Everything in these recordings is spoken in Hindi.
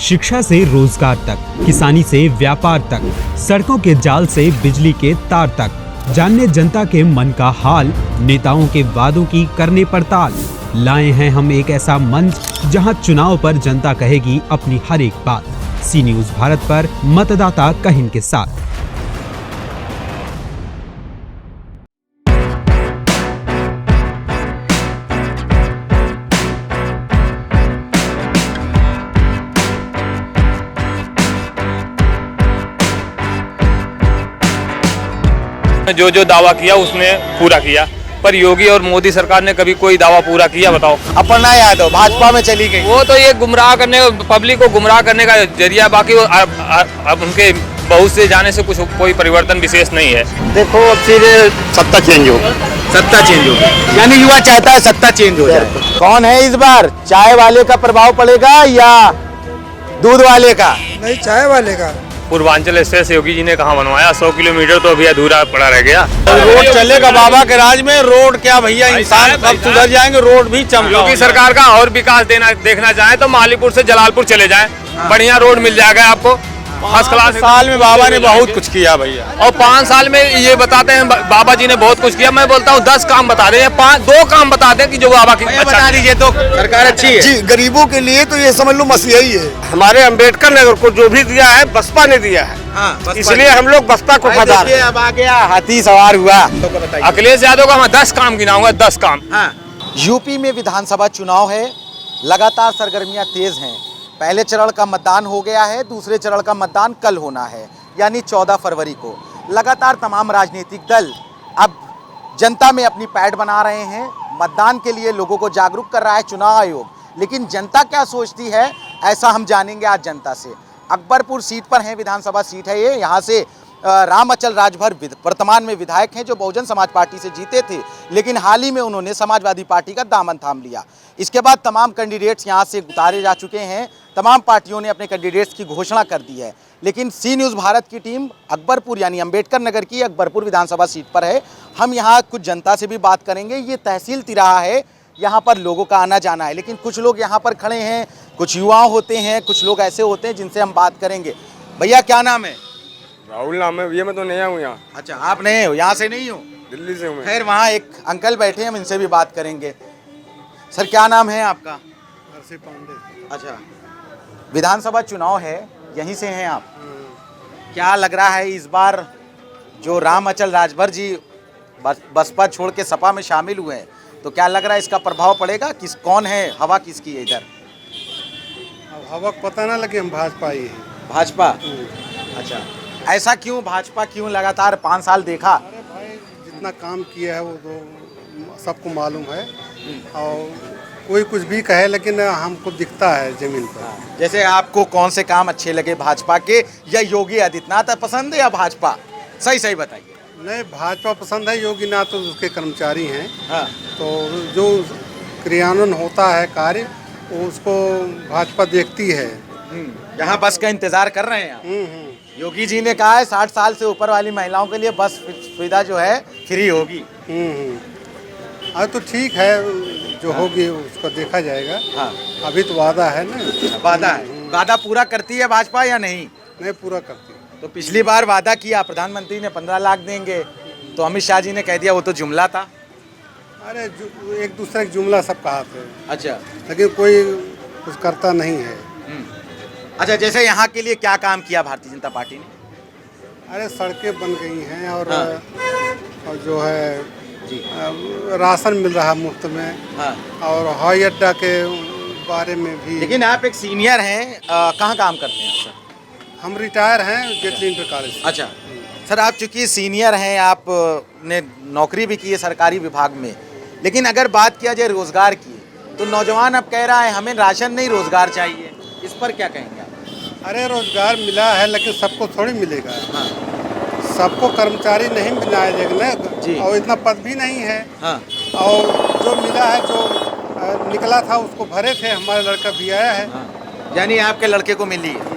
शिक्षा से रोजगार तक, किसानी से व्यापार तक, सड़कों के जाल से बिजली के तार तक, जानने जनता के मन का हाल, नेताओं के वादों की करने पड़ताल। लाए हैं हम एक ऐसा मंच जहां चुनाव पर जनता कहेगी अपनी हर एक बात। सी न्यूज़ भारत पर मतदाता कहिन के साथ। जो जो दावा किया उसने पूरा किया, पर योगी और मोदी सरकार ने कभी कोई दावा पूरा किया बताओ? अपर्णा यादव भाजपा में चली गई। वो तो ये गुमराह करने, पब्लिक को गुमराह करने का जरिया, बाकी वो अब उनके बहुत से जाने से कुछ कोई परिवर्तन विशेष नहीं है। देखो अब सीधे सत्ता चेंज हो, सत्ता चेंज हो, यानी युवा चाहता है सत्ता चेंज हो जाए। कौन है इस बार? चाय वाले का प्रभाव पड़ेगा या दूध वाले का? नहीं, चाय वाले का। पूर्वांचल एक्सप्रेस योगी जी ने कहाँ बनवाया? 100 किलोमीटर तो अभी अधूरा पड़ा रह गया। रोड चलेगा बाबा के राज में। रोड क्या भैया, इंसान सब सुधर जाएंगे, रोड भी चमका। योगी सरकार का और विकास देखना चाहे तो मालीपुर से जलालपुर चले जाएं, बढ़िया रोड मिल जाएगा आपको। First class. साल में बाबा ने बहुत कुछ किया भैया, और 5 साल में ये बताते हैं बाबा जी ने बहुत कुछ किया। मैं बोलता हूँ 10 काम बता दें, 2 काम बता दें कि जो बाबा की बता दीजिए तो सरकार अच्छी है जी। गरीबों के लिए तो ये समझ लो मसीहा ही है। हमारे अंबेडकर नगर को जो भी दिया है बसपा ने दिया है। इसलिए हम लोग बसपा को बता रहे हैं। अब आ गया हाथी सवार हुआ। अखिलेश यादव का मैं 10 काम गिनाऊंगा, 10 काम। यूपी में विधानसभा चुनाव है, लगातार सरगर्मियां तेज हैं। पहले चरण का मतदान हो गया है, दूसरे चरण का मतदान कल होना है, यानी 14 फरवरी को। लगातार तमाम राजनीतिक दल अब जनता में अपनी पैठ बना रहे हैं, मतदान के लिए लोगों को जागरूक कर रहा है चुनाव आयोग। लेकिन जनता क्या सोचती है, ऐसा हम जानेंगे आज जनता से। अकबरपुर सीट पर है, विधानसभा सीट है ये। यहाँ से राम अचल राजभर वर्तमान में विधायक हैं, जो बहुजन समाज पार्टी से जीते थे, लेकिन हाल ही में उन्होंने समाजवादी पार्टी का दामन थाम लिया। इसके बाद तमाम कैंडिडेट्स यहाँ से उतारे जा चुके हैं, तमाम पार्टियों ने अपने कैंडिडेट्स की घोषणा कर दी है। लेकिन सी न्यूज़ भारत की टीम अकबरपुर यानी अंबेडकर नगर की अकबरपुर विधानसभा सीट पर है। हम यहाँ कुछ जनता से भी बात करेंगे। ये तहसील तिराहा है, यहाँ पर लोगों का आना जाना है, लेकिन कुछ लोग यहाँ पर खड़े हैं, कुछ युवा होते हैं, कुछ लोग ऐसे होते हैं जिनसे हम बात करेंगे। भैया क्या नाम है? राहुल नाम है भैया। मैं तो नया हूँ यहाँ। अच्छा, आप नए हो, यहाँ से नहीं हो? दिल्ली से हूँ। खैर, वहाँ एक अंकल बैठे हैं, हम इनसे भी बात करेंगे। सर क्या नाम है आपका? हर्षित पांडे। अच्छा, विधानसभा चुनाव है, यहीं से हैं आप? क्या लग रहा है इस बार जो राम अचल राजभर जी बसपा छोड़ के सपा में शामिल हुए हैं, तो क्या लग रहा है इसका प्रभाव पड़ेगा? कौन है, हवा किसकी है इधर? अब हवा पता ना लगे, हम भाजपा ही हैं। भाजपा? अच्छा, ऐसा क्यों? भाजपा क्यों? लगातार 5 साल देखा। अरे भाई, जितना काम किया है वो तो सबको मालूम है, और कोई कुछ भी कहे लेकिन हमको दिखता है जमीन पर। जैसे आपको कौन से काम अच्छे लगे भाजपा के, या योगी आदित्यनाथ पसंद है या भाजपा? सही सही बताइए। नहीं, भाजपा पसंद है। योगी नाथ तो उसके कर्मचारी हैं। हाँ। तो जो क्रियान्वयन होता है कार्य, वो उसको भाजपा देखती है। यहाँ बस का इंतजार कर रहे हैं आप? योगी जी ने कहा है 60 साल से ऊपर वाली महिलाओं के लिए बस सुविधा जो है फ्री होगी। अब तो ठीक है, जो होगी उसको देखा जाएगा। हाँ। अभी तो वादा है ना। वादा है। वादा पूरा करती है भाजपा या नहीं? नहीं, पूरा करती है। तो पिछली बार वादा किया, प्रधानमंत्री ने 15 लाख देंगे, तो अमित शाह जी ने कह दिया वो तो जुमला था। अरे एक दूसरे का जुमला सब कहा थे। अच्छा, लेकिन कोई कुछ करता नहीं है। अच्छा, जैसे यहाँ के लिए क्या काम किया भारतीय जनता पार्टी ने? अरे सड़कें बन गई हैं, और हाँ। और जो है जी, राशन मिल रहा है मुफ्त में। हाँ। और हवाई अड्डा के बारे में भी। लेकिन आप एक सीनियर हैं, कहाँ काम करते हैं सर? हम रिटायर हैं जेटली इंटर कॉलेज से। अच्छा सर, आप चूंकि सीनियर हैं, आपने नौकरी भी की है सरकारी विभाग में, लेकिन अगर बात किया जाए रोजगार की, तो नौजवान अब कह रहा है हमें राशन नहीं रोजगार चाहिए, इस पर क्या कहेंगे आप? अरे रोजगार मिला है, लेकिन सबको थोड़ी मिलेगा। हाँ। सबको कर्मचारी नहीं बनाया जाएगा जी। ना, और इतना पद भी नहीं है। हाँ। और जो मिला है, जो निकला था उसको भरे थे, हमारा लड़का भी आया है। हाँ। यानी आपके लड़के को मिली है?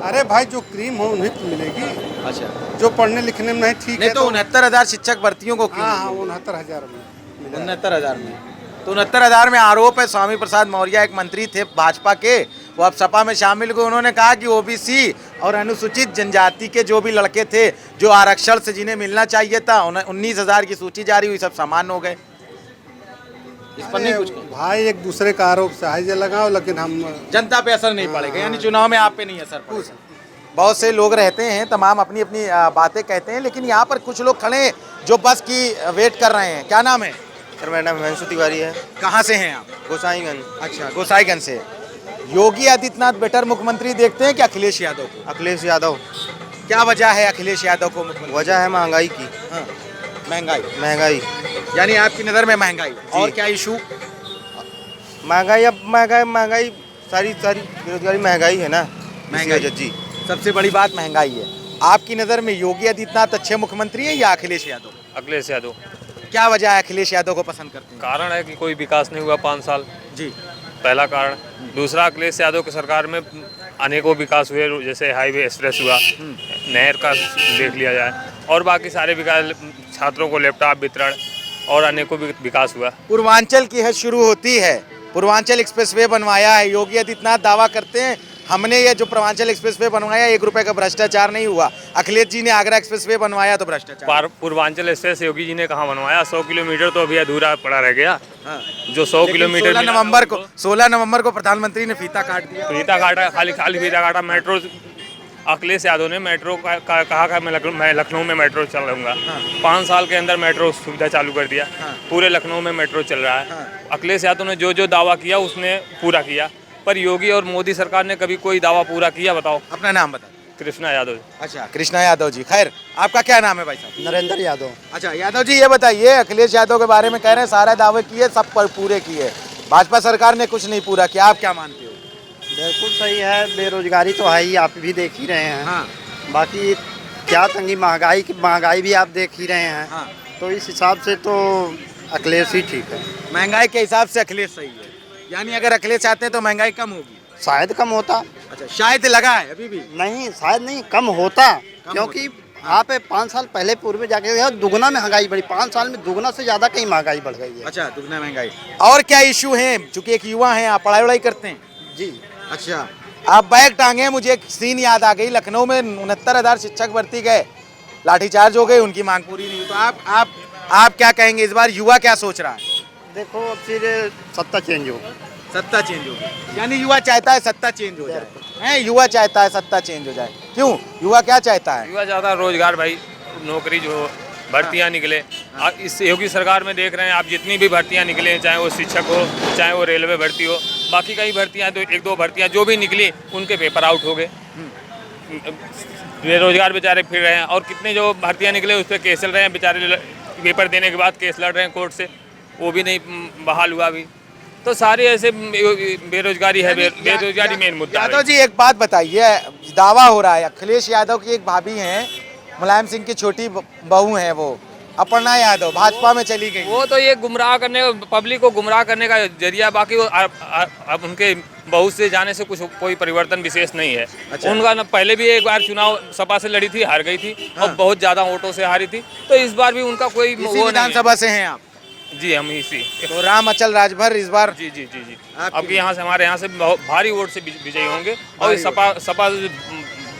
अरे भाई, जो क्रीम हो उन्हें तो मिलेगी। अच्छा, जो पढ़ने लिखने में नहीं ठीक नहीं है तो 69,000 शिक्षक भर्तियों को क्यों? हाँ, 69,000 में मिला। 69,000 में? तो 69,000 में आरोप है स्वामी प्रसाद मौर्य एक मंत्री थे भाजपा के, वो अब सपा में शामिल हुए। उन्होंने कहा कि ओबीसी और अनुसूचित जनजाति के जो भी लड़के थे जो आरक्षण से जिन्हें मिलना चाहिए था, 19,000 की सूची जारी हुई, सब समान हो गए। इस पर नहीं कुछ भाई एक दूसरे का आरोप सहाय लगाओ, लेकिन हम जनता पे असर नहीं पड़ेगा, यानी चुनाव में आप पे नहीं असर पड़ेगा। बहुत से लोग रहते हैं, तमाम अपनी अपनी बातें कहते हैं, लेकिन यहाँ पर कुछ लोग खड़े हैं जो बस की वेट कर रहे हैं। क्या नाम है? सर मेरा नाम हिमांशु तिवारी है। कहाँ से हैं आप? गोसाईगंज। अच्छा, गोसाईगंज से। योगी आदित्यनाथ बेटर मुख्यमंत्री देखते हैं कि अखिलेश यादव को? अखिलेश यादव। क्या वजह है अखिलेश यादव को मुख्यमंत्री? वजह है महंगाई की। हाँ, महंगाई। महंगाई यानी आपकी नज़र में महंगाई, और क्या इशू? महंगाई, अब महंगाई सारी बेरोजगारी महंगाई है ना, महंगाई। जी सबसे बड़ी बात महंगाई है। आपकी नज़र में योगी आदित्यनाथ अच्छे मुख्यमंत्री हैं या अखिलेश यादव? अखिलेश यादव। क्या वजह है अखिलेश यादव को पसंद करते हैं? कारण है कि कोई विकास नहीं हुआ 5 साल, जी, पहला कारण। दूसरा, अखिलेश यादव की सरकार में अनेकों विकास हुए, जैसे हाईवे एक्सप्रेस हुआ, नहर का देख लिया जाए, और बाकी सारे विकास, छात्रों को लैपटॉप वितरण और अनेकों विकास हुआ। पूर्वांचल की हज शुरू होती है, पूर्वांचल एक्सप्रेसवे बनवाया है। योगी आदित्यनाथ दावा करते हैं हमने ये जो पूर्वांचल एक्सप्रेसवे बनवाया 1 रुपए का भ्रष्टाचार नहीं हुआ। अखिलेश जी ने आगरा एक्सप्रेसवे बनवाया तो भ्रष्टाचार। पूर्वांचल एक्सप्रेस योगी जी ने कहाँ बनवाया? 100 किलोमीटर तो अभी अधूरा पड़ा रह गया। हाँ। जो 100 किलोमीटर 16 नवंबर को प्रधानमंत्री ने फीता काट दिया। फीता काटा, खाली फीता काटा। मेट्रो, अखिलेश यादव ने मेट्रो का कहा मैं लखनऊ में मेट्रो चल रहूँगा। 5 साल के अंदर मेट्रो सुविधा चालू कर दिया। पूरे लखनऊ में मेट्रो चल रहा है। अखिलेश यादव ने जो दावा किया उसने पूरा किया, पर योगी और मोदी सरकार ने कभी कोई दावा पूरा किया? बताओ। अपना नाम बता। कृष्णा यादव। अच्छा, कृष्णा यादव जी। खैर, आपका क्या नाम है भाई साहब? नरेंद्र यादव। अच्छा यादव जी, ये बताइए, अखिलेश यादव के बारे में कह रहे हैं सारे दावे किए, सब पर पूरे किए, भाजपा सरकार ने कुछ नहीं पूरा किया, आप क्या मानते हो? बिल्कुल सही है, बेरोजगारी तो है ही, आप भी देख ही रहे हैं। हाँ। बाकी क्या तंगी, महंगाई भी आप देख ही रहे हैं। हाँ। तो इस हिसाब से तो अखिलेश ही ठीक है। महंगाई के हिसाब से अखिलेश सही है, यानी अगर अखिलेश आते हैं तो महंगाई कम होगी? शायद कम होता। अच्छा, शायद लगा है अभी भी? नहीं, शायद नहीं, कम होता, क्योंकि आप 5 साल पहले पूर्व में जाके दुगना महंगाई बढ़ी। 5 साल में दुगना से ज़्यादा कहीं महंगाई बढ़ गई है। अच्छा, दुगना महंगाई। और क्या इशू है? चूंकि एक युवा हैं, आप पढ़ाई वढ़ाई करते हैं? जी। अच्छा, आप बैग टांगे, मुझे एक सीन याद आ गई। लखनऊ में 69,000 शिक्षक भर्ती गए, लाठीचार्ज हो गई, उनकी मांग पूरी नहीं हुई। तो आप क्या कहेंगे, इस बार युवा क्या सोच रहा है? देखो, अब फिर सत्ता चेंज हो, सत्ता चेंज हो, यानी युवा चाहता है सत्ता चेंज हो जाए। हैं, युवा चाहता है सत्ता चेंज हो जाए। क्यों? युवा क्या चाहता है? युवा चाहता है रोजगार भाई, नौकरी जो भर्तियां निकले। इस योगी सरकार में देख रहे हैं आप, जितनी भी भर्तियां निकले, चाहे वो शिक्षक हो, चाहे वो रेलवे भर्ती हो, बाकी कई भर्तियां, तो 1-2 भर्तियां जो भी निकली उनके पेपर आउट हो गए। बेरोजगार बेचारे फिर रहे हैं, और कितने जो भर्तियां निकले उस पर केस चल रहे हैं बेचारे, पेपर देने के बाद केस लड़ रहे हैं कोर्ट से, वो भी नहीं बहाल हुआ अभी। तो सारे ऐसे बेरोजगारी है, बेरोजगारी मेन मुद्दा है। यादव जी, एक बात बताइए, दावा हो रहा है अखिलेश यादव की एक भाभी हैं, मुलायम सिंह की छोटी बहू हैं, वो अपर्णा यादव, भाजपा में चली गई। वो तो ये गुमराह करने, पब्लिक को गुमराह करने का जरिया, बाकी वो अब उनके बहू से जाने से कुछ कोई परिवर्तन विशेष नहीं है। अच्छा। उनका न पहले भी एक बार चुनाव सपा से लड़ी थी, हार गई थी। हाँ। और बहुत ज्यादा वोटों से हारी थी, तो इस बार भी उनका कोई वो नहीं विधानसभा से हैं आप? है। जी, हम इसी तो राम अचल राजभर इस बार? जी। अब यहाँ से, हमारे यहाँ से बहुत भारी वोट से विजयी होंगे, और सपा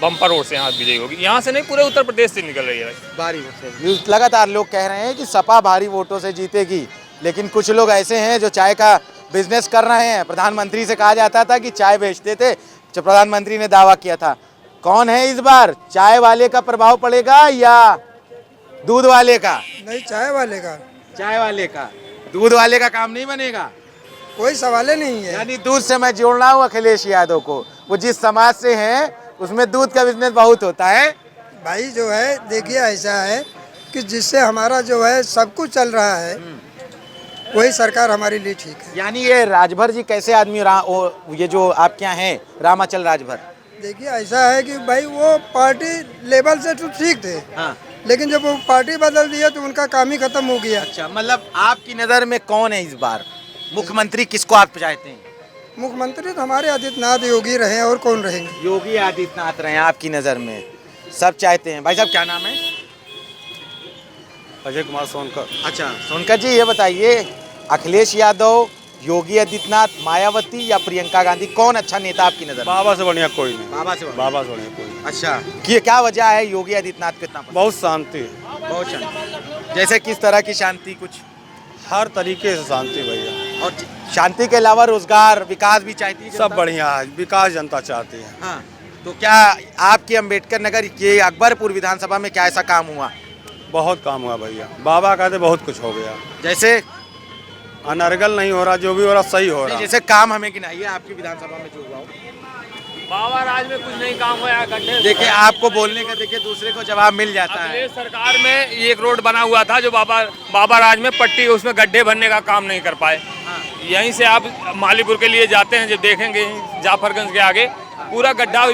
बम्पर वोट से यहाँ विजयी होगी। यहाँ से नहीं, पूरे उत्तर प्रदेश से निकल रही है भारी वोट से। लगातार लोग कह रहे हैं कि सपा भारी वोटों से जीतेगी, लेकिन कुछ लोग ऐसे हैं जो चाय का बिजनेस कर रहे हैं। प्रधानमंत्री से कहा जाता था कि चाय बेचते थे, जो प्रधानमंत्री ने दावा किया था। कौन है इस बार? चाय वाले का प्रभाव पड़ेगा या दूध वाले का? नहीं, चाय वाले का। चाय वाले का, दूध वाले का काम नहीं बनेगा? कोई सवाल ही नहीं है। यानी दूध से मैं जोड़ रहा हूँ अखिलेश यादव को, वो जिस समाज से हैं उसमें दूध का बिजनेस बहुत होता है। भाई जो है, देखिए ऐसा है कि जिससे हमारा जो है सब कुछ चल रहा है, वही सरकार हमारे लिए ठीक है। यानी ये राजभर जी कैसे आदमी ये जो आप क्या हैं रामाचल राजभर? देखिए ऐसा है कि भाई वो पार्टी लेवल से तो ठीक थे। हाँ। लेकिन जब वो पार्टी बदल दिया तो उनका काम ही खत्म हो गया। अच्छा, मतलब आपकी नज़र में कौन है इस बार मुख्यमंत्री, किसको आप चाहते हैं? मुख्यमंत्री तो हमारे आदित्यनाथ योगी रहे, और कौन रहेंगे? योगी आदित्यनाथ रहे आपकी नज़र में, सब चाहते हैं। भाई साहब, क्या नाम है? अजय कुमार सोनकर। अच्छा, सोनकर जी, ये बताइए, अखिलेश यादव योगी आदित्यनाथ, मायावती या प्रियंका गांधी, कौन अच्छा नेता आपकी नजर में? बाबा से बढ़िया कोई नहीं, बाबा से बाबा से बढ़िया कोई नहीं। अच्छा, क्या वजह है योगी आदित्यनाथ को इतना पसंद? बहुत शांति है, बहुत शांति। जैसे किस तरह की शांति? कुछ हर तरीके से शांति भैया। और शांति के अलावा रोजगार, विकास भी चाहती है जनता? सब बढ़िया है, विकास जनता चाहती है। हाँ, तो क्या आपके अंबेडकर नगर के अकबरपुर विधानसभा में क्या ऐसा काम हुआ? बहुत काम हुआ भैया, बाबा कहते बहुत कुछ हो गया। जैसे अनर्गल नहीं हो रहा, जो भी हो रहा सही हो रहा। जैसे काम हमें गिनाइए आपकी विधानसभा में जो हुआ हो। बाबा राज में कुछ नहीं काम हुआ गड्ढे। देखिए आपको बोलने का, देखिए दूसरे को जवाब मिल जाता है। अखिलेश सरकार में एक रोड बना हुआ था जो बाबा राज में पट्टी, उसमें गड्ढे भरने का काम नहीं कर पाए। यहीं से आप मालीपुर के लिए जाते हैं, जब देखेंगे जाफरगंज के आगे पूरा गड्ढा,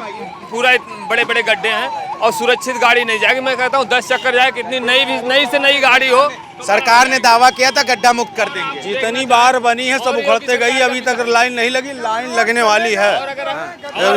पूरा बड़े बड़े गड्ढे हैं और सुरक्षित गाड़ी नहीं जाएगी। मैं कहता हूँ 10 चक्कर जाए, कितनी नई से नई गाड़ी हो। सरकार ने दावा किया था गड्ढा मुक्त कर देंगे, जितनी बार बनी है सब उखड़ते गई, अभी तक लाइन नहीं लगी, लाइन लगने वाली है।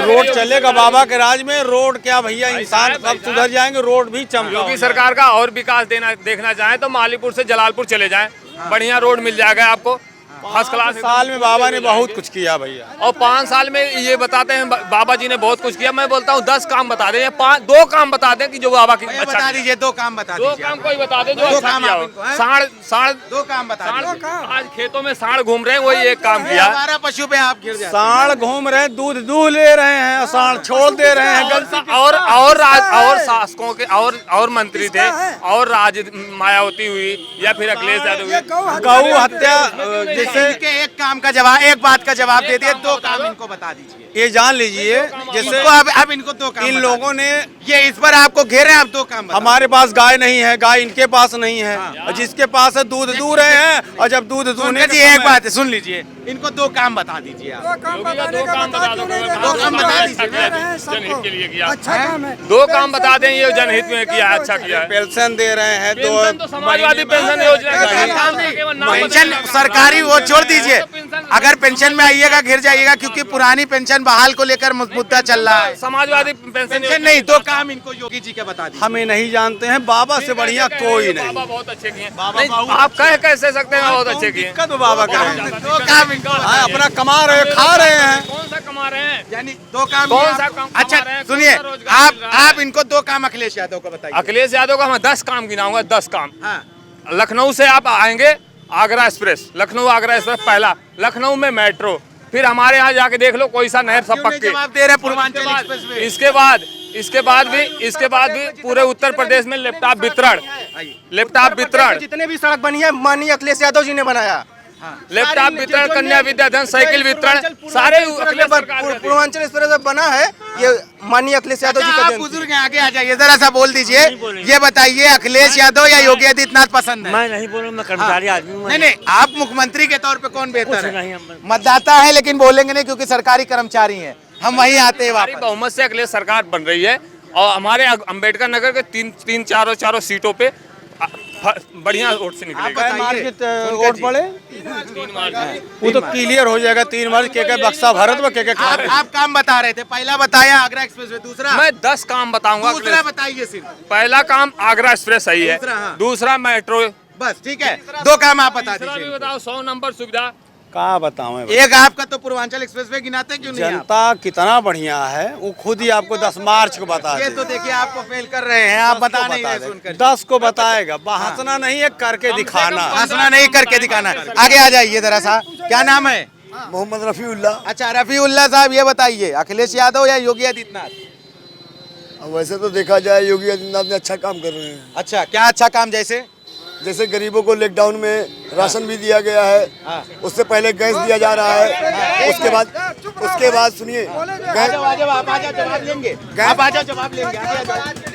रोड चलेगा बाबा के राज में, रोड क्या भैया, इंसान सब सुधर जाएंगे, रोड भी चमका। योगी सरकार का और विकास देखना चाहें तो मालीपुर से जलालपुर चले जाएं, बढ़िया रोड मिल जाएगा आपको, फर्स्ट क्लास। साल में बाबा ने बहुत कुछ किया भैया, और 5 साल में ये बताते हैं बाबा जी ने बहुत कुछ किया। मैं बोलता हूँ 10 काम बता दें या 2 काम बता दें कि जो बाबा की अच्छा बता दीजिए, 2 काम बता दीजिए। 2 काम कोई बता दें जो दो अच्छा काम किया आप हो। इनको, हैं? साढ़ 2 काम बता दीजिए। आज खेतों में साढ़ घूम रहे हैं, वही एक काम किया। हमारा पशु पे आप गिर जाते हैं। साढ़ घूम रहे, दूध ले रहे हैं, साढ़ छोड़ दे रहे हैं, गलती। और शासकों के और मंत्री थे, और मायावती हुई या फिर अखिलेश यादव हुई। गौ हत्या जैसे एक काम का जवाब, एक बात का जवाब दे दिए, 2 काम इनको बता दीजिए। ये जान लीजिए, जैसे अब इनको 2 काम इन बता लोगों ने, ये इस पर आपको घेरे हैं, आप 2 काम बता। हमारे पास गाय नहीं है, गाय इनके पास नहीं है, और जिसके पास है दूध दू रहे हैं, और जब दूध दूने जी एक बात है, सुन लीजिए, इनको 2 काम बता दीजिए आप। 2 काम बताने का बता क्यों नहीं? 2 काम बता दीजिए। जनहित के लिए किया, अच्छा काम है। 2 काम बता दें, ये जनहित में किया, अच्छा किया है। पेंशन दे रहे हैं, पेंशन तो समाजवादी पेंशन योजना, पेंशन सरकारी वो छोड़ दीजिए, अगर पेंशन में आइएगा घिर जाइएगा, क्योंकि पुरानी पेंशन बहाल को लेकर मुद्दा चल रहा है। समाजवादी पेंशन नहीं, 2 काम इनको योगी जी के बता दीजिए। हमें नहीं जानते हैं, बाबा से बढ़िया कोई नहीं। बाबा बहुत अच्छे किए, आप कह कैसे सकते हैं बहुत अच्छे किए? दिक्कत बाबा का है। 2 काम इनको अपना कमा रहे, खा रहे हैं। कौन सा कमा रहे हैं? यानी 2 काम कौन सा काम अच्छा कमा रहे हैं? सुनिए, कौन सा रोजगार मिल रहा है? आप इनको 2 काम अखिलेश यादव को बताइए। अखिलेश यादव का मैं 10 काम गिनाऊंगा, 10 काम। हाँ, लखनऊ से आप आएंगे, आगरा एक्सप्रेस, लखनऊ आगरा एक्सप्रेस पहला, लखनऊ में मेट्रो, फिर हमारे यहाँ जाके देख लो कोई सा नहर सब क्यों नहीं पक्के। जवाब दे रहे पूर्वांचल एक्सप्रेस में? इसके बाद भी पूरे उत्तर प्रदेश में लैपटॉप वितरण, जितने भी सड़क बनी है माननीय अखिलेश यादव जी ने बनाया। लैपटॉप वितरण, कन्या विद्याधन, साइकिल वितरण, सारे अखिलेश सरकार के थे। पूर्वांचल एक्सप्रेस बना है, ये माननीय अखिलेश यादव जी अच्छा, का आप देन थी। बुजुर्ग हैं, आगे आ जाइए, जरा सा बोल दीजिए। ये बताइए अखिलेश यादव या योगी आदित्यनाथ पसंद है? मैं नहीं बोलूँ, मैं कर्मचारी आदमी हूँ। नहीं, आप मुख्यमंत्री के तौर पे कौन बेहतर कुछ नहीं, है? मतदाता है लेकिन बोलेंगे नहीं क्योंकि सरकारी कर्मचारी हैं। हम वहीं आते हैं भारी वापस। बहुमत से अखिलेश सरकार बन रही है और हमारे अंबेडकर नगर के चारों सीटों पे बढ़िया वोट से निकलेगा। मार्केट वोट पड़े, वो तो क्लियर हो जाएगा। 3 मार्च के बक्सा भारत में के आप काम बता रहे थे, पहला बताया आगरा एक्सप्रेस वे, दूसरा मैं 10 काम बताऊंगा। दूसरा बताइए सिर्फ। पहला काम आगरा एक्सप्रेस सही है, दूसरा, हाँ। दूसरा मेट्रो, बस ठीक है, 2 काम आप बता दूसरा भी दीजिए। बताओ 100 नंबर सुविधा। कहाँ बताऊँ? एक आपका तो पूर्वांचल एक्सप्रेस वे गिनाते क्यों नहीं आप? जनता कितना बढ़िया है, वो खुद ही आपको 10 मार्च को बता ये दे। तो देखिए आपको फेल कर रहे हैं, आप बता नहीं रहे सुनकर। 10 को बताएगा, हंसना नहीं है, करके दिखाना। हंसना नहीं, करके दिखाना। आगे आ जाइए जरा सा, क्या नाम है? मोहम्मद रफीउल्लाह। अच्छा, रफीउल्लाह साहब, ये बताइए अखिलेश यादव या योगी आदित्यनाथ? वैसे तो देखा जाए योगी आदित्यनाथ ने अच्छा काम कर रहे हैं। अच्छा, क्या अच्छा काम? जैसे गरीबों को लॉकडाउन में राशन भी दिया गया है, उससे पहले गैस दिया जा रहा है, उसके बाद सुनिए, आप आ जाओ जवाब लेंगे, आप आ जाओ जवाब लेंगे,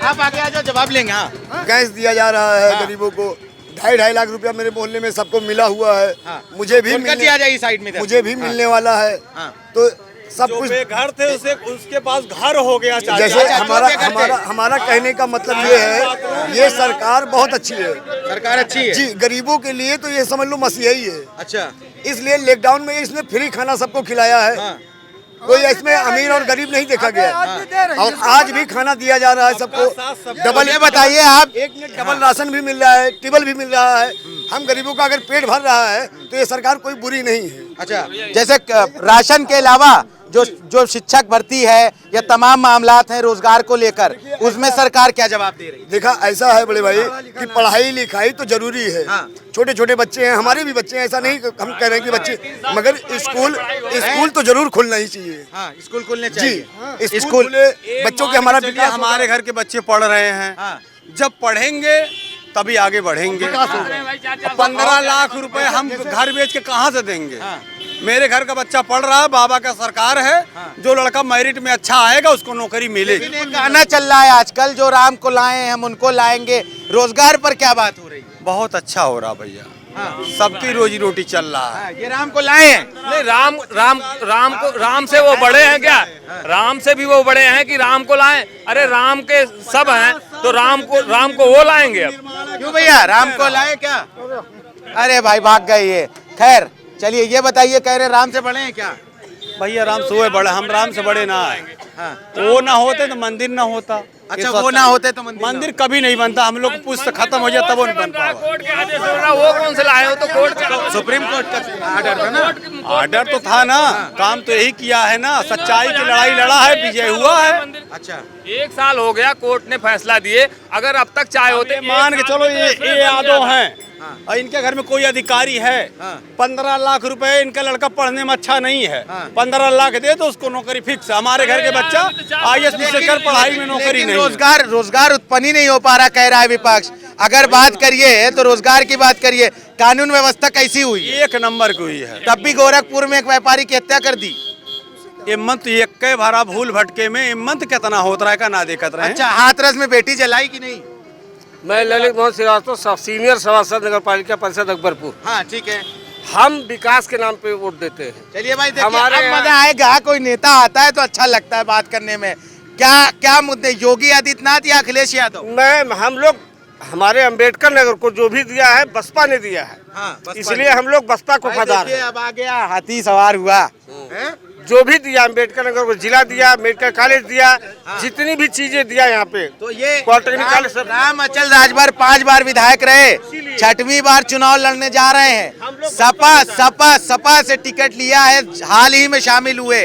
आप आगे आ जाओ जवाब लेंगे। हाँ, गैस दिया जा रहा है गरीबों को, 2.5 लाख रुपया मेरे मोहल्ले में सबको मिला हुआ है। मुझे भी मिलने वाला है। तो सब कुछ घर थे उसके पास घर हो गया। जैसे हमारा कहने का मतलब ये है, ये सरकार बहुत अच्छी है। सरकार अच्छी है जी, गरीबों के लिए तो ये समझ लो मसीहा ही है। अच्छा, इसलिए लॉकडाउन में इसने फ्री खाना सबको खिलाया है। कोई इसमें अमीर और गरीब नहीं देखा गया। और आज भी खाना दिया जा रहा है सबको डबल। ये बताइए आप, एक मिनट, डबल राशन भी मिल रहा है, टेबल भी मिल रहा है। हम गरीबों का अगर पेट भर रहा है तो ये सरकार कोई बुरी नहीं है। अच्छा, जैसे राशन के अलावा जो शिक्षक भर्ती है या तमाम मामलात हैं रोजगार को लेकर, उसमें सरकार क्या जवाब दे रही है? देखा, ऐसा है बड़े भाई कि पढ़ाई लिखाई तो जरूरी है। छोटे छोटे बच्चे हैं, हमारे भी बच्चे हैं, ऐसा नहीं हम कह रहे हैं कि बच्चे, मगर स्कूल तो जरूर खुलना ही चाहिए। स्कूल खुलने चाहिए जी, स्कूल बच्चों के हमारा विकास। हमारे घर के बच्चे पढ़ रहे हैं, जब पढ़ेंगे तभी आगे बढ़ेंगे। 15 लाख रुपए हम घर बेच के कहाँ से देंगे? मेरे घर का बच्चा पढ़ रहा है, बाबा का सरकार है, जो लड़का मेरिट में अच्छा आएगा उसको नौकरी मिलेगी। गाना चल रहा है आजकल, जो राम को लाए हम उनको लाएंगे, रोजगार पर क्या बात हो रही है? बहुत अच्छा हो रहा भैया, सबकी रोजी रोटी चल रहा है। ये राम को लाए हैं? नहीं, राम से वो बड़े हैं क्या? राम से भी वो बड़े हैं कि राम को लाएं? अरे राम के सब हैं तो राम को वो लाएंगे अब। क्यों भैया, राम को लाए क्या? अरे भाई भाग गए ये। खैर चलिए, ये बताइए, कह रहे राम से बड़े हैं क्या? भैया राम से वो बड़े, हम राम से बड़े ना है। वो ना होते तो मंदिर ना होता। अच्छा, वो ना होते तो मंदिर कभी नहीं बनता। हम लोग पुस्तक खत्म हो जाए तब वो नहीं बन पाएगा। कोर्ट के आदेश हो रहा, वो कौन से लाए हो? तो कोर्ट के, सुप्रीम कोर्ट का आर्डर था ना? आर्डर तो था ना, काम तो यही किया है ना, सच्चाई की लड़ाई लड़ा है, विजय हुआ है। अच्छा, 1 साल हो गया कोर्ट ने फैसला दिए, अगर अब तक चाहे होते। मान के चलो ये यादव हैं और इनके घर में कोई अधिकारी है, 15 लाख रुपए, इनका लड़का पढ़ने में अच्छा नहीं है, 15 लाख दे तो उसको नौकरी फिक्स। हमारे घर के बच्चा IAS कर पढ़ाई में नौकरी नहीं। रोजगार उत्पन्न ही नहीं हो पा रहा, कह रहा है विपक्ष। अगर बात करिए तो रोजगार की बात करिए, कानून व्यवस्था कैसी हुई? 1 नंबर की हुई है। तब भी गोरखपुर में एक व्यापारी की हत्या कर दी। हिम्मत एक के भरा भूल भटके में हिम्मत कितना होता है का ना देखत रहे। अच्छा, हाथरस में बेटी जलाई कि नहीं? मैं ललित मोहन श्रीवास्तव, सीनियर सभासद नगर पालिका परिषद अकबरपुर। हाँ ठीक है, हम विकास के नाम पे वोट देते हैं। चलिए भाई, देखिए हमारे अब मजा आएगा। कोई नेता आता है तो अच्छा लगता है बात करने में। क्या मुद्दे, योगी आदित्यनाथ या अखिलेश यादव? हम लोग हमारे अंबेडकर नगर को जो भी दिया है बसपा ने दिया है। इसलिए हम लोग बसपा को वफादार हैं। अब आ गया हाथी सवार हुआ। जो भी दिया अंबेडकर नगर को, जिला दिया, मेडिकल कॉलेज दिया, जितनी भी चीजें दिया यहाँ पे, तो ये पॉलिटेक्निक राम अचल राजभर 5 बार विधायक रहे, 6वीं बार चुनाव लड़ने जा रहे हैं। सपा से टिकट लिया है, हाल ही में शामिल हुए।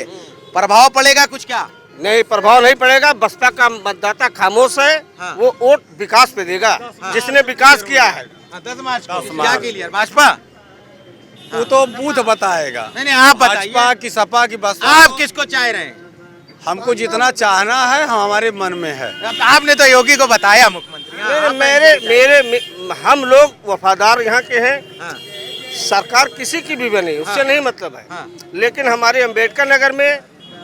प्रभाव पड़ेगा कुछ? क्या नहीं, प्रभाव नहीं पड़ेगा। बसपा का मतदाता खामोश है। वो वोट विकास पे देगा, जिसने विकास किया है। 10 मार्च को क्या क्लियर? भाजपा वो तो बूथ बताएगा। नहीं, आप बताइए, भाजपा की, सपा की, बसपा। आप किसको चाह रहे हैं? हमको जितना चाहना है हमारे मन में है। आपने तो योगी को बताया मुख्यमंत्री। हम लोग वफादार यहाँ के हैं। सरकार किसी की भी बने उससे नहीं मतलब है, लेकिन हमारे अंबेडकर नगर में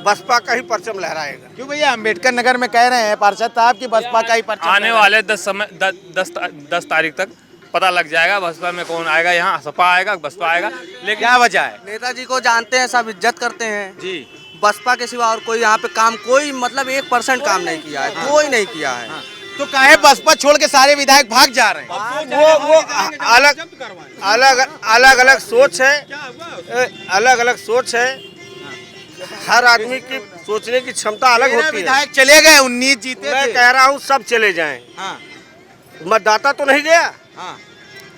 बसपा का ही परचम लहराएगा। क्यों भैया, अंबेडकर नगर में कह रहे हैं पार्षद साहब की बसपा का ही परचम? आने वाले 10 तारीख तक पता लग जाएगा बसपा में कौन आएगा। यहाँ सपा आएगा, बसपा आएगा। लेकिन क्या वजह है? नेताजी को जानते हैं, सब इज्जत करते हैं जी। बसपा के सिवा और कोई यहाँ पे काम, कोई मतलब 1% काम नहीं किया है, कोई नहीं किया है। तो काहे बसपा छोड़ के सारे विधायक भाग जा रहे हैं? वो अलग सोच है, अलग सोच है। हर आदमी की सोचने की क्षमता अलग होती है। विधायक चले गए, 19 जीते। मैं कह रहा हूँ सब चले जाएं। मतदाता तो नहीं गया।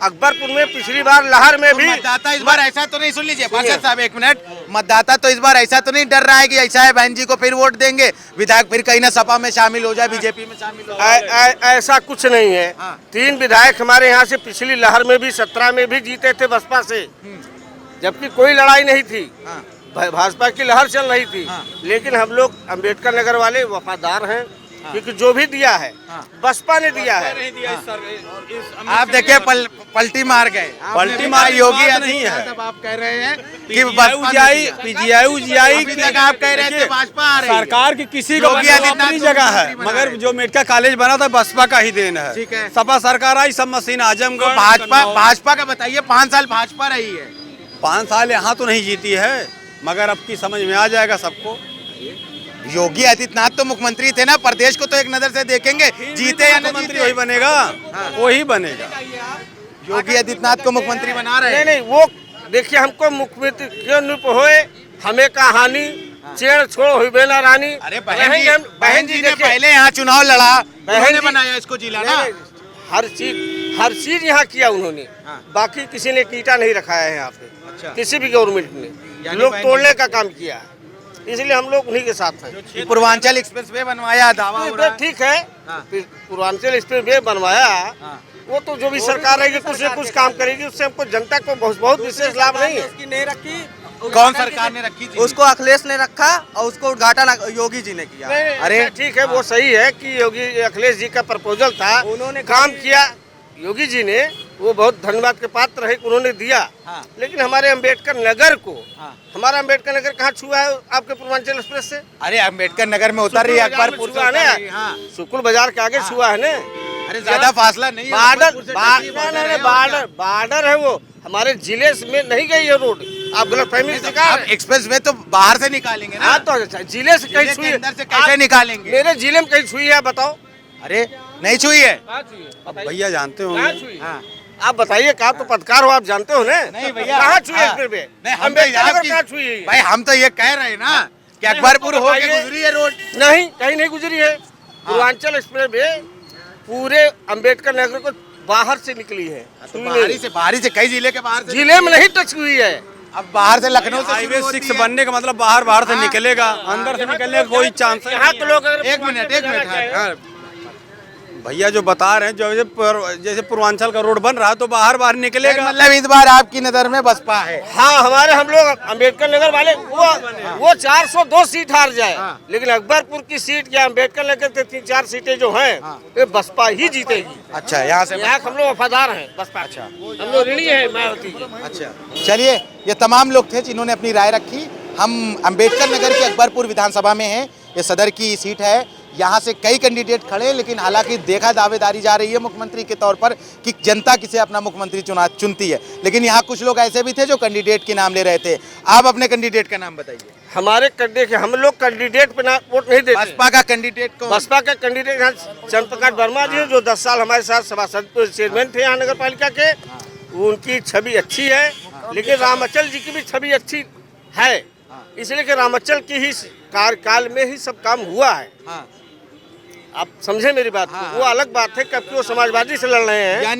अकबरपुर में पिछली बार लहर में भी मतदाता इस बार ऐसा तो नहीं, सुन लीजिए पार्षद साहब 1 मिनट, मतदाता तो इस बार ऐसा तो नहीं डर रहा है कि ऐसा है बहन जी को फिर वोट देंगे, विधायक फिर कहीं ना सपा में शामिल हो जाए, बीजेपी में शामिल हो जाए? ऐसा कुछ नहीं है। 3 विधायक हमारे यहाँ से पिछली लहर में भी 17 में भी जीते थे बसपा से, जबकि कोई लड़ाई नहीं थी, भाजपा की लहर चल रही थी। लेकिन हम लोग अंबेडकर नगर वाले वफादार हैं, क्योंकि जो भी दिया है बसपा ने दिया है। आप देखिए पलटी मार गए, पलटी मार योगी नहीं है। तब आप कह रहे हैं कि पीजीआई तक आप कह रहे थे भाजपा आ रही है। सरकार की किसी को अपनी जगह है, मगर जो मेडिकल कॉलेज बना था बसपा का ही देन है। ठीक है, सपा सरकार आई, सब मशीन आजमगढ़। भाजपा का बताइए, 5 साल भाजपा रही है। 5 साल यहाँ तो नहीं जीती है, मगर अब की समझ में आ जाएगा सबको। योगी आदित्यनाथ तो मुख्यमंत्री थे ना, प्रदेश को तो एक नजर से देखेंगे, जीते या नहीं जीते वही बनेगा, वही बनेगा। योगी आदित्यनाथ को मुख्यमंत्री बना रहे हैं। नहीं, वो देखिए, हमको मुख्यमंत्री क्यों नहीं होए, हमें कहानी चेड़ छोड़ हुई बेना रानी। अरे बहन जी ने पहले यहाँ चुनाव लड़ा, उन्होंने बनाया इसको जिला ना। हर चीज यहाँ किया उन्होंने। बाकी किसी ने कीटा नहीं रखाया है यहाँ पे, किसी भी गवर्नमेंट ने। लोग तोड़ने का काम किया है, इसलिए हम लोग उन्हीं के साथ हैं। पूर्वांचल एक्सप्रेस वे बनवाया, दावा हो रहा है। ठीक है, पूर्वांचल एक्सप्रेस वे बनवाया, वो तो जो भी सरकार रहेगी कुछ न कुछ काम करेगी, उससे हमको जनता को बहुत विशेष लाभ नहीं है। उसकी नहीं रखी, कौन सरकार ने रखी थी? उसको अखिलेश ने रखा और उसको उद्घाटन योगी जी ने किया। अरे ठीक है, वो सही है कि योगी अखिलेश जी का प्रपोजल था, उन्होंने काम किया योगी जी ने, वो बहुत धन्यवाद के पात्र है, उन्होंने दिया। लेकिन हमारे अम्बेडकर नगर को, हमारा अम्बेडकर नगर कहाँ छुआ है आपके पूर्वांचल एक्सप्रेस से? अरे अम्बेडकर नगर में उतर रही है, अकबरपुर छुआ है ना, सुकुल बाजार के आगे छुआ है ना। अरे ज्यादा फासला नहीं है, बॉर्डर है वो, हमारे जिले में नहीं गई है रोड। आप गलतफहमी का शिकार हैं। एक्सप्रेस वे तो बाहर से निकालेंगे ना। तो जिले से कहीं छुई, अंदर से कैसे निकालेंगे? मेरे जिले में कहीं छुई है, बताओ। अरे नहीं छुई है, भैया जानते हो। आप बताइए, कहाँ तो पत्रकार हो, आप जानते हो ना। नहीं भैया, कहाँ छुई है एक्सप्रेस वे? भाई हम तो ये कह रहे हैं ना कि अकबरपुर होके गुजरी है रोड। नहीं, कहीं नहीं गुजरी है। पूर्वांचल एक्सप्रेस वे पूरे अम्बेडकर नगर को बाहर से निकली है। बाहरी से कई जिले के बाहर से जिले में नहीं टच हुई है। अब बाहर से लखनऊ से हाईवे 6 बनने का मतलब बाहर से निकलेगा, अंदर से निकलने का कोई चांस है? यहाँ के लोग एक मिनट भैया जो बता रहे हैं, जो जैसे पूर्वांचल का रोड बन रहा है तो बाहर निकलेगा। मतलब इस बार आपकी नजर में बसपा है? हाँ, हम लोग अम्बेडकर नगर वाले वो 402 सीट हार जाए, लेकिन अकबरपुर की सीट या अम्बेडकर नगर के 3-4 सीटें जो हैं ये बसपा ही जीतेगी। अच्छा, यहाँ से हम लोग वफादार हैं बसपा। अच्छा, हम लोग ऋणी है मायावती। अच्छा, चलिए, ये तमाम लोग थे जिन्होंने अपनी राय रखी। हम अम्बेडकर नगर के अकबरपुर विधानसभा में हैं, ये सदर की सीट है। यहाँ से कई कैंडिडेट खड़े हैं, लेकिन हालांकि देखा दावेदारी जा रही है मुख्यमंत्री के तौर पर कि जनता किसे अपना मुख्यमंत्री चुनती है। लेकिन यहाँ कुछ लोग ऐसे भी थे जो कैंडिडेट के नाम ले रहे थे। आप अपने कैंडिडेट का नाम बताइए। हमारे कैंडिडेट, हम लोग कैंडिडेट पे वोट नहीं देते। बसपा का कैंडिडेट कौन? बसपा का कैंडिडेट चंद्र प्रकाश वर्मा जी, जो 10 साल हमारे साथ सभासद चेयरमैन थे यहाँ नगर पालिका के। उनकी छवि अच्छी है, लेकिन रामाचल जी की भी छवि अच्छी है, इसलिए कि रामाचल की ही कार्यकाल में ही सब काम हुआ है। आप समझे मेरी बात को? वो अलग बात है कि वो समाजवादी से लड़ रहे हैं,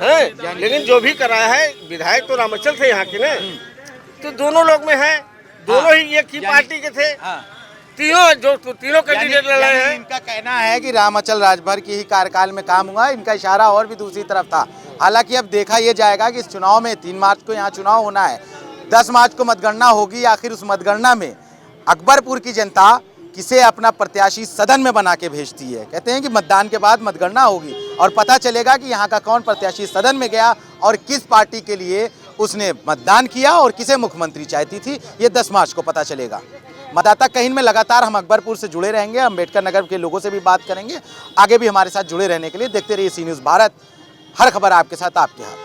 हैं? लेकिन जो भी कराया है, विधायक तो रामाचल थे यहाँ के ना, तो दोनों लोग में है, दोनों ही एक ही पार्टी के थे। तीनों कैंडिडेट लड़ रहे हैं। इनका कहना है कि रामाचल राजभर की ही कार्यकाल में काम हुआ। इनका इशारा और भी दूसरी तरफ था। हालांकि अब देखा यह जाएगा कि इस चुनाव में 3 मार्च को यहाँ चुनाव होना है, 10 मार्च को मतगणना होगी। आखिर उस मतगणना में अकबरपुर की जनता किसे अपना प्रत्याशी सदन में बना के भेजती है। कहते हैं कि मतदान के बाद मतगणना होगी और पता चलेगा कि यहाँ का कौन प्रत्याशी सदन में गया और किस पार्टी के लिए उसने मतदान किया और किसे मुख्यमंत्री चाहती थी। ये 10 मार्च को पता चलेगा। मतदाता कहीन में लगातार हम अकबरपुर से जुड़े रहेंगे, अम्बेडकर नगर के लोगों से भी बात करेंगे। आगे भी हमारे साथ जुड़े रहने के लिए देखते रहिए सी न्यूज़ भारत, हर खबर आपके साथ, आपके हाथ।